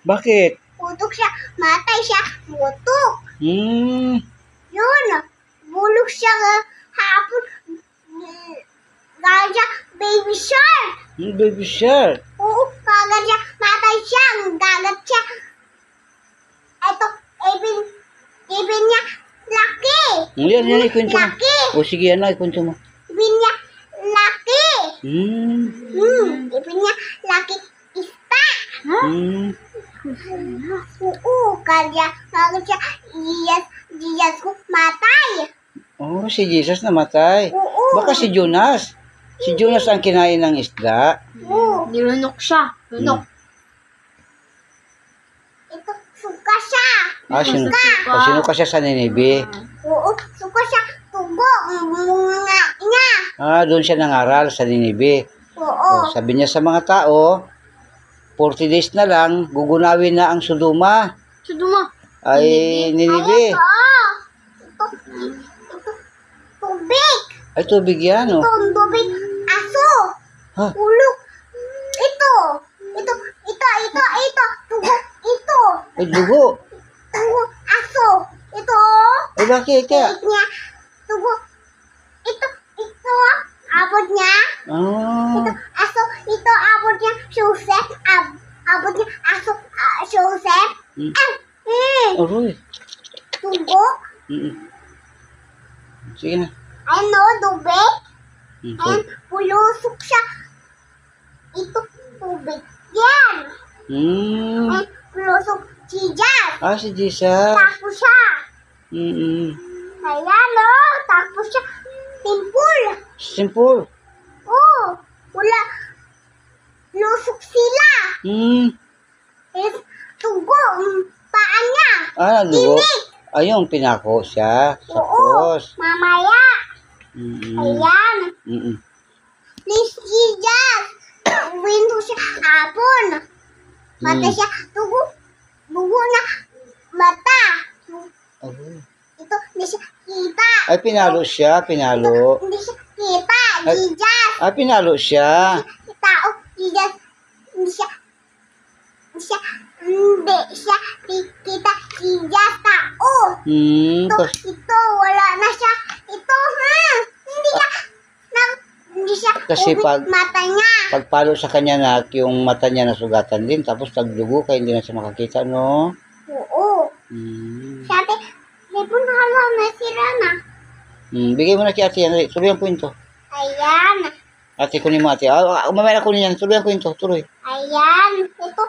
Bakit? Putok siya. Matay siya. Putok. Yun. Bulok siya hapon. Gagal siya. Baby shark. Baby shark. Oo. Gagal siya. Matay siya. Gagat siya. Ito. Ibin niya. Laki. Yan, ikwento mo. Laki. O sige, ikwento mo. Ibin niya. Laki. Ibin niya. Laki. Isda. Oo. Gagat siya. Jesus ko matay. Oh, si Jesus namatay. Oo. Baka si Jonas. Si Jonas ang kinain ng isda. Oo. Nilunok siya. Lunok. Ito. Suka siya. Sino ka siya sa Ninibe? Oo. Suka siya. Tugo. Mga niya. Doon siya nangaral sa Ninibe. Oo. Sabi niya sa mga tao, 40 days na lang, gugunawin na ang Sodoma. Sodoma. Ay, Ninibe. Ito. Tubig. Ay, tubig yan, oh. Ito. Tubig. Aso. Ha? Ulok. Ito. Tugo. Ito. Ay, dugo. Tugo. Aso. Ito. Ay, bakit kaya? Niya. Tugo. Ito. Abot niya. Ito. Aso. Ito. Abot niya. Joseph. Abot niya. Aso. Joseph. Aroy. Tugo. Sige na. Ano? Tubig. Ayan. Pulusok siya. Ito. Tubig. Yan. Ayan. Pulusok. Jesus. Si Jesus. Tapos siya. Ayan o. Tapos siya. Timpul. Simple. Oo. Wala. Lusok sila. Tugo. Paa niya. Dugo. Tinik. Ayun, pinako siya sa Oo. cross. Mamaya. Ayan. Please, Jesus. Winto siya hapon. Mata siya. Tugo. Dugo na. Mata. Aroy. Ito. Hindi siya kita. Ay, pinalo siya, pinalo. Hindi siya kita. Ay. Jesus. Ay, pinalo siya. Tao. Jesus. Hindi siya kita. Jesus. Tao. Ito. Wala na siya. Ito. Hindi siya. Kasi ubit mata niya. Pagpalo sa kanya na yung mata niya nasugatan din, tapos tagdugo kaya hindi na siya makakita, no? Oo. Sabi, Lipon hala na sira na. Bigay mo na kay ate yan. Tuloy ang kwento. Ayan. Ate, kunin mo ate. Mamaya na kunin yan. Tuloy ang kwento. Tuloy. Ayan. Ito.